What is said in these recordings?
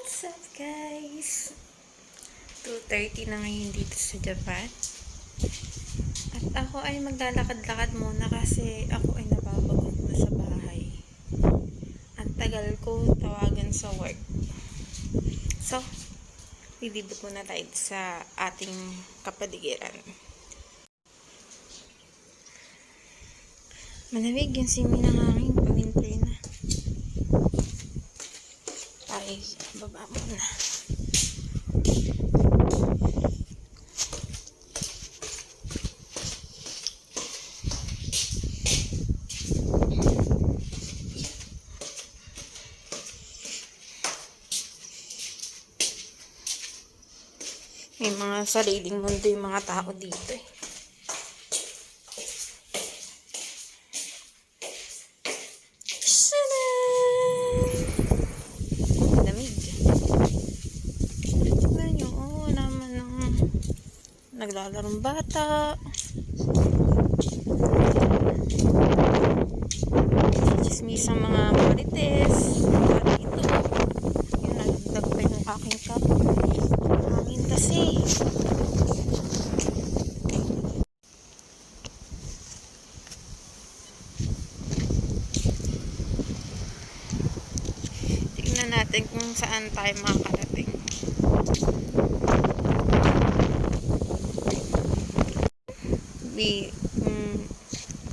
What's up guys? 2:30 na ngayon dito sa Japan. At ako ay maglalakad-lakad muna kasi ako ay nababagot na sa bahay. Ang tagal ko tawagan sa work. So, lilibot muna tayo sa ating kapaligiran. Malamig yung simoy ng hangin, pa-winter na. Tayo, baba muna. May mga sariling mundo yung mga tao dito eh. Naglalarong bata. Chismisang mga marites. Para ito. Yun, nagdag pa yung aking cup. Hangin kasi. Tignan natin kung saan tayo makakarating.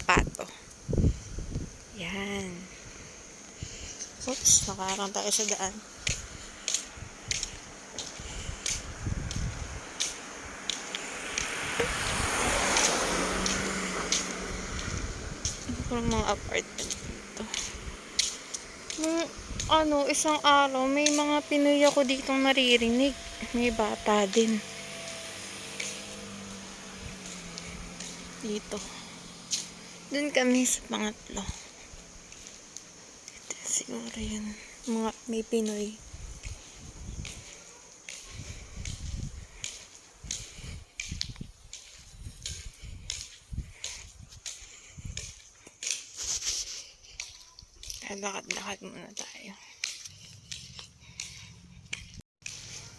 Pato. Yan. Oops, nakarang tayo sa daan. Ito mga apartment dito. Isang araw, may mga Pinoy ako ditong naririnig. May bata din. Dito. Doon kami sa pangatlo. Ito siguro yun. Mga may Pinoy. Lakad-lakad muna tayo.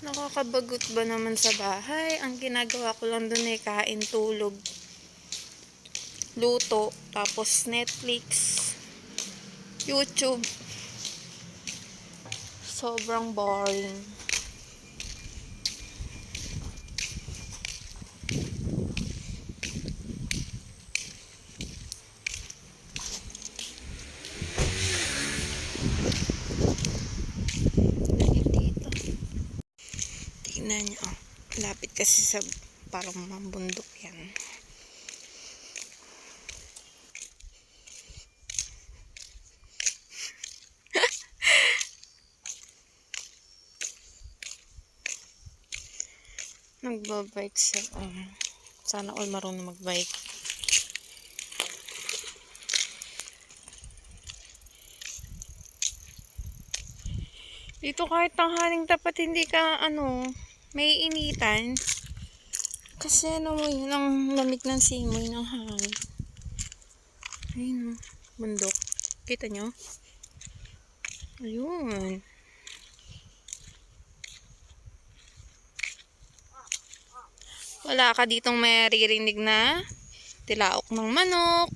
Nakakabagot ba naman sa bahay? Ang ginagawa ko lang doon ay kain, tulog, luto, tapos Netflix, YouTube. Sobrang boring. Dito. Tingnan nyo. Lapit kasi sa parang mambundok yan. Nagbabike sa sana all marunong magbike. Dito kahit tanghaling tapat hindi ka may initan kasi mo yun ang lamig ng simoy ng hangin. Ayun bundok, kita nyo? Ayun. Wala ka ditong maririnig na tilaok ng manok.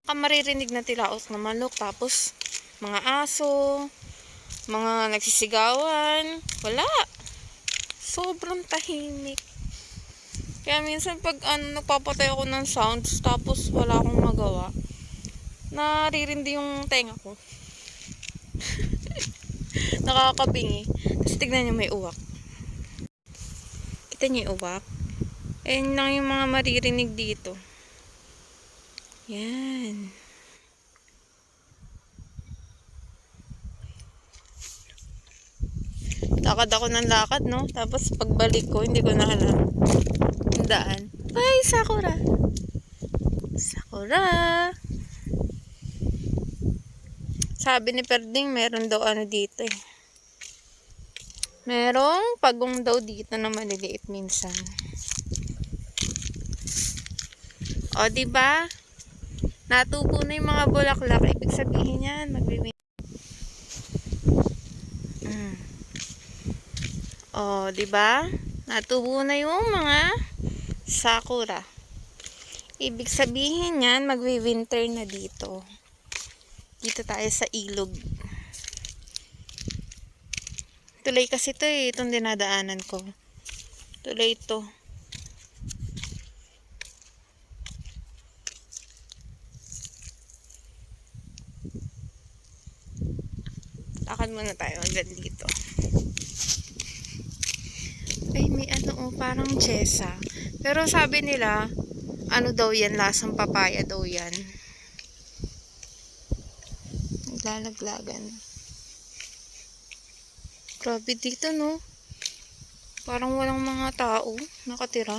Ka maririnig na tilaok ng manok, tapos mga aso, mga nagsisigawan. Wala. Sobrang tahimik. Kaya minsan pag nagpapatay ako ng sounds, tapos wala akong magawa, naririndi yung tenga ko. Nakakabingi. Tapos tignan nyo, may uwak. Kita nyo yung uwak? Ayun lang yung mga maririnig dito. Yan. Lakad ako ng lakad, no? Tapos pagbalik ko, hindi ko na alam yung daan. Ay, sakura! Sakura! Sabi ni Perding, meron daw dito eh. Merong pagong daw dito na maliliit minsan. O, diba? Natubo na yung mga bulaklak. Ibig sabihin yan, Oh, 'di ba? Natubo na yung mga sakura. Ibig sabihin yan, magwi-winter na dito. Dito tayo sa ilog. Tulay kasi to eh, itong dinadaanan ko. Tulay ito. Lakad muna tayo agad dito. Ay, may ano, parang chesa. Pero sabi nila, ano daw yan, lasang papaya daw yan. Naglalaglagan. Grabe dito, no? Parang walang mga tao nakatira.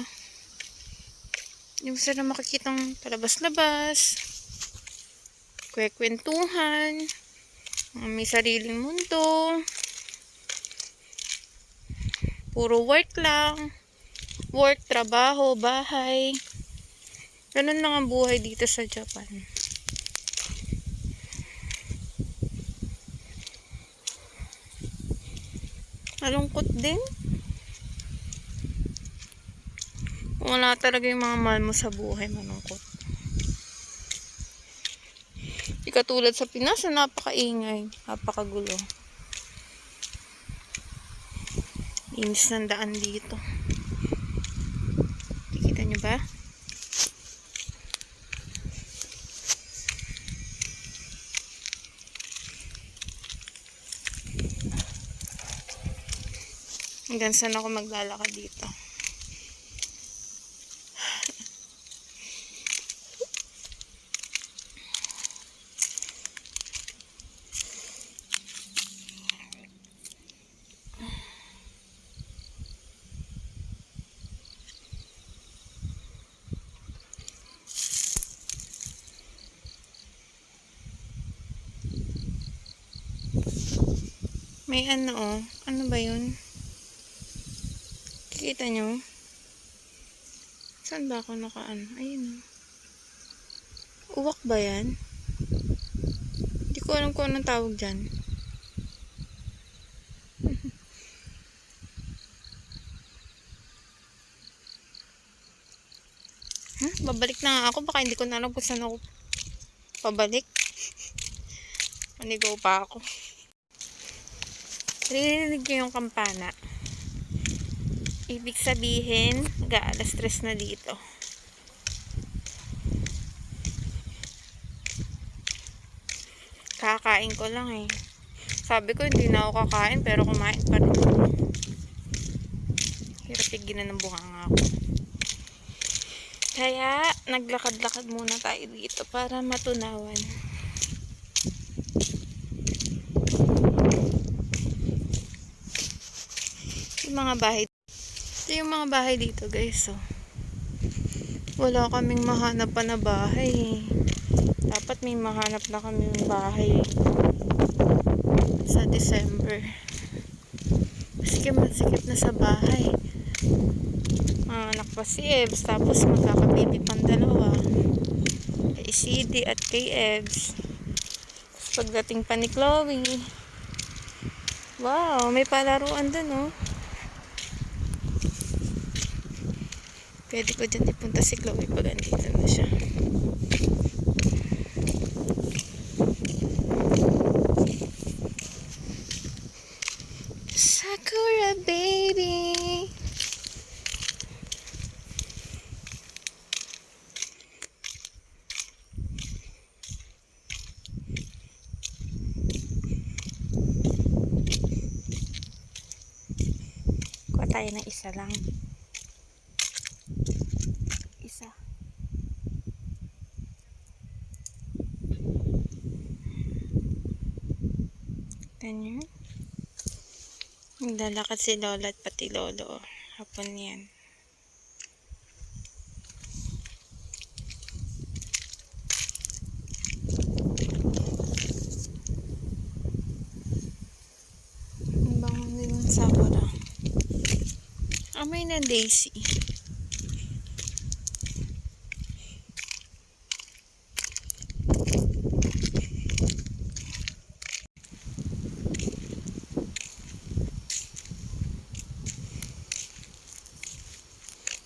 Yung sana makikitang palabas-labas, kwekwentuhan, may sariling mundo, puro work lang. Work, trabaho, bahay. Ganun lang ang buhay dito sa Japan. Malungkot din. Kung wala talaga yung mga mahal mo sa buhay, malungkot. Di katulad sa Pinas na napakaingay, napakagulo. Inis ng daan dito. Kita nyo ba? Hanggang saan ako maglalakad dito. May ano oh. Ano ba yun? Kita nyo? Saan ba ako nakaan? Ayun oh. Uwak ba yan? Hindi ko alam kung anong tawag dyan. Babalik na nga ako. Baka hindi ko na alam kung saan ako pabalik. Manigaw pa ako. Narinig nyo yung kampana. Ibig sabihin, mag-aalas 3 na dito. Kakain ko lang eh. Sabi ko hindi na ako kakain pero kumain pa rin. Hirap tignan ng bunganga ako. Kaya, naglakad-lakad muna tayo dito para matunawan. Yung mga bahay. Ito yung mga bahay dito guys. Oh. Wala kaming mahanap pa na bahay. Dapat may mahanap na kami ng bahay sa December. Masikip na sa bahay. Anak pa si Ebs. Tapos magkakababy pang dalawa. Kay CD at kay Ebs. Tapos pagdating pa ni Chloe. Wow, may palaruan dun oh. Pwede ko dyan ipunta si Chloe pag andito na siya. Sakura baby. Kuha tayo ng isa lang. Isa. Ganyan. Naglalakad si Lola at pati Lolo. Hapon yan. Ang bango din ng sakura. Amoy na daisy.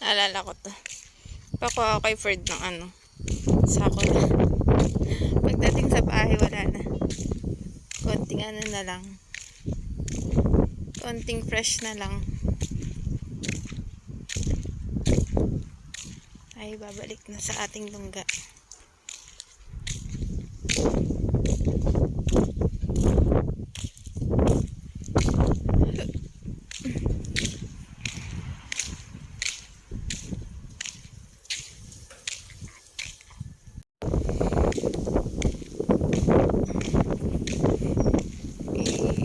Naalala ko to. Pakuha ako kay Fred ng ano. Sako na. Pagdating sa bahay, wala na. Konting ano na lang. Konting fresh na lang. Ay, babalik na sa ating lungga.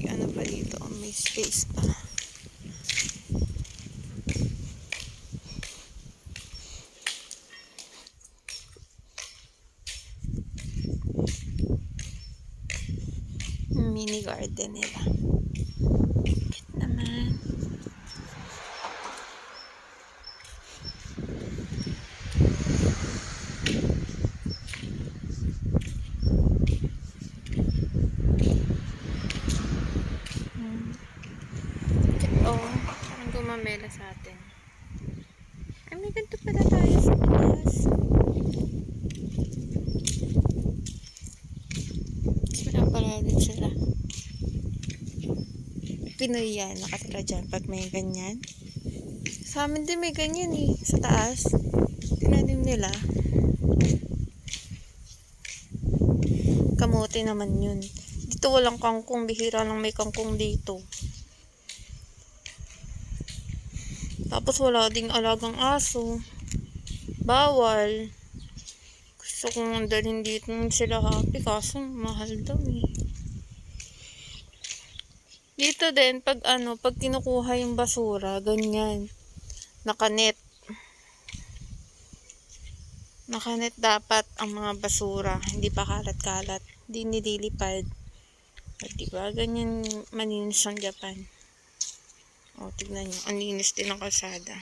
Ano pa dito? May space pa. Mini garden nila. Cute naman. Oh, parang gumamela sa atin. Ay, may ganito pala tayo sa class. Pinapala din sila. Pinoy yan, nakatira dyan pag may ganyan. Sa amin din may ganyan eh, sa taas. Tinanim nila. Kamote naman yun. Dito walang kangkong, bihira lang may kangkong dito. Tapos wala ding alagang aso. Bawal. Gusto kong dalhin dito sila happy kaso mahal daw eh. Dito din pag pag kinukuha yung basura, ganyan. Nakanet. Nakanet dapat ang mga basura, hindi pa kalat-kalat, hindi nililipad. At diba, ganyan malinis ang Japan. O, tignan nyo, ang linis din ang kalsada.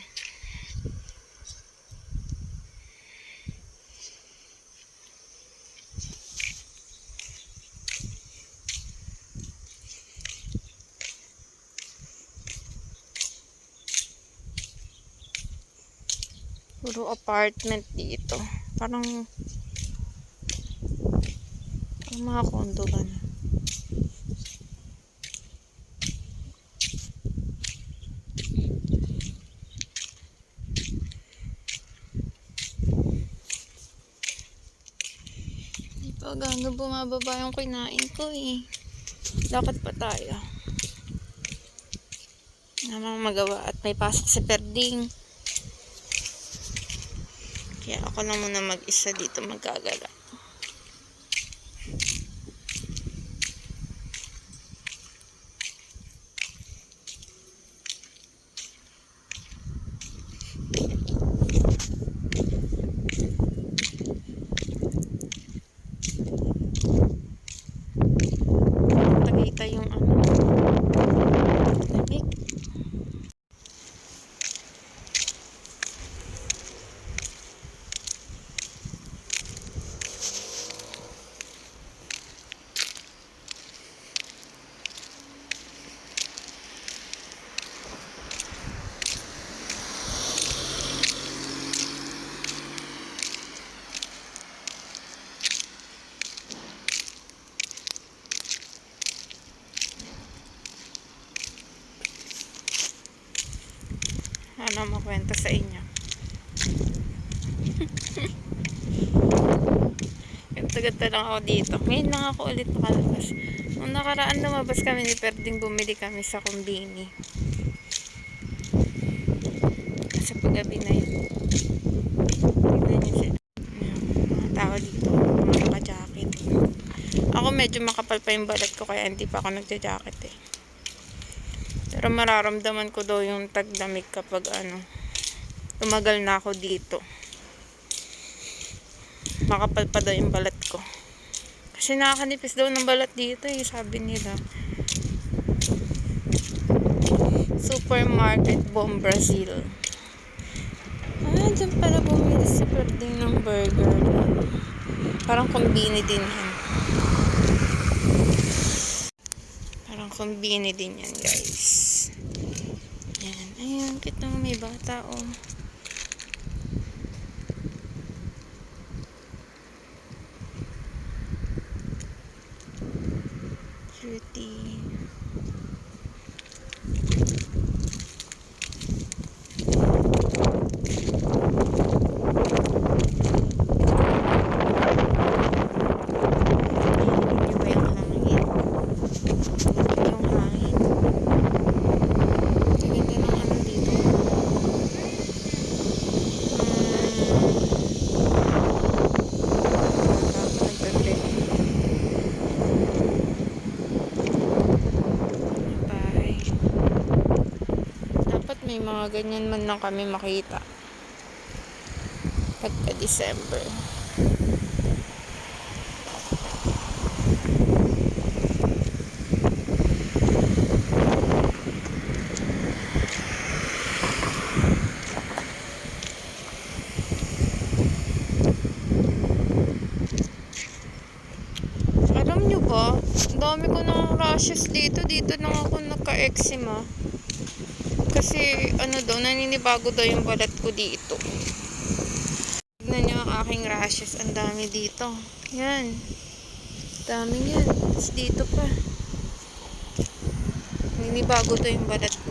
Puro apartment dito. Parang mga condo ba na. Pag hanggang bumababa yung kinain ko eh. Lakad pa tayo. Namang magawa at may pasok si Perding. Kaya ako lang muna mag-isa dito magagala. Tagaytay yung lamig. Ano makwento sa inyo? Ganda lang ako dito. Ngayon lang ako ulit nakalabas. Nung nakaraan lumabas kami ni Perding, bumili kami sa kumbini. Sa paggabi na yun. Tignan niyo sila. Mga tao dito. Mga naka-jacket. Ako medyo makapal pa yung balat ko kaya hindi pa ako nagja-jacket eh. Pero mararamdaman ko daw yung taglamig kapag tumagal na ako dito. Makapal pa daw yung balat ko. Kasi nakakanipis daw ng balat dito eh, sabi nila. Supermarket Bom Brazil. Dyan pala bumili si Perding ng burger. Parang kumbini din yan. Parang kumbini din yan guys. Yan. Ayun, kitang may bata oh. Beauty. Hindi ba yung hangin? Yung hangin. Ganda ng ano dito. Bahay. Dapat may mga ganyan man lang kami makita. Pagka December. Alam nyo ba, ang dami ko ng rashes dito. Dito lang ako nagka-eczema. Kasi, ano daw, naninibago daw yung balat ko dito. Tignan nyo ang aking rashes. Ang dami dito. Yan. Daming yan. Tapos dito pa. Naninibago daw yung balat ko.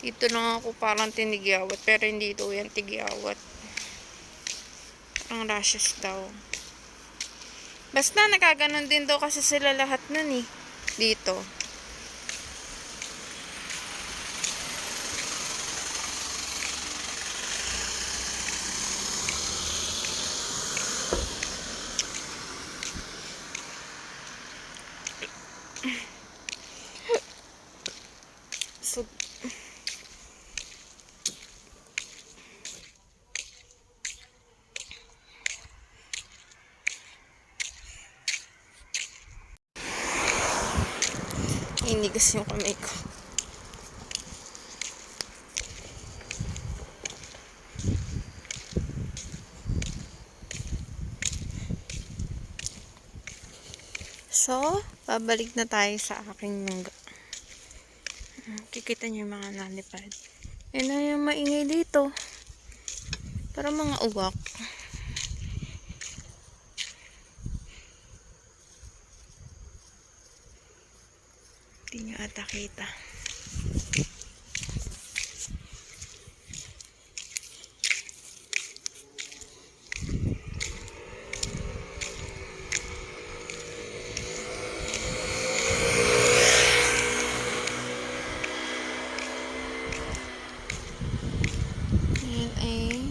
Dito lang ako parang tinigyawat. Pero hindi ito yan tigyawat. Ang rashes daw. Basta nakaganon din daw kasi sila lahat nun eh. Dito. So, inigas yung kamay ko. So, babalik na tayo sa aking mangga. Kikita niyo yung mga nalipad. Yan na yung maingay dito. Para mga uwak. Hindi nyo ata kita. Yan ay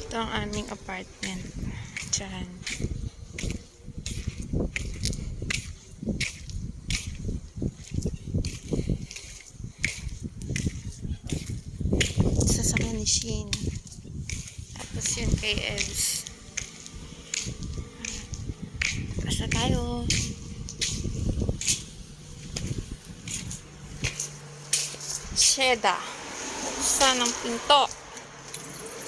ito ang aming apartment. Diyan. Sasakyan ni Shin. Tapos yun kay Evs. Tapos na tayo. Sheda. Saan ang pinto?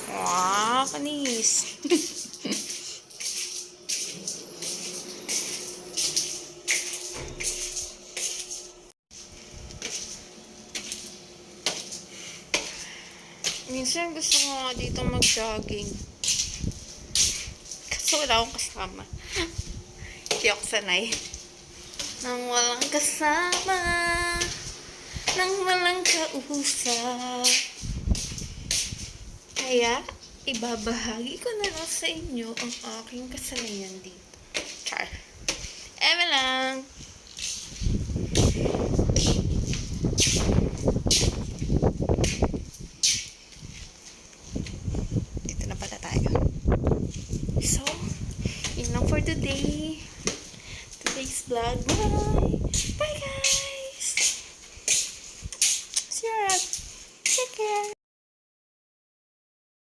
Wow, kanis. Minsan gusto ko nga dito mag-jogging. Kaso wala akong kasama. Hindi ako sanay. Nang walang kasama, nang walang kausap. Kaya, ibabahagi ko na lang sa inyo ang aking kasalanan dito. Char. Eme lang. Dito na pala tayo. So, yun lang for today. Today's vlog.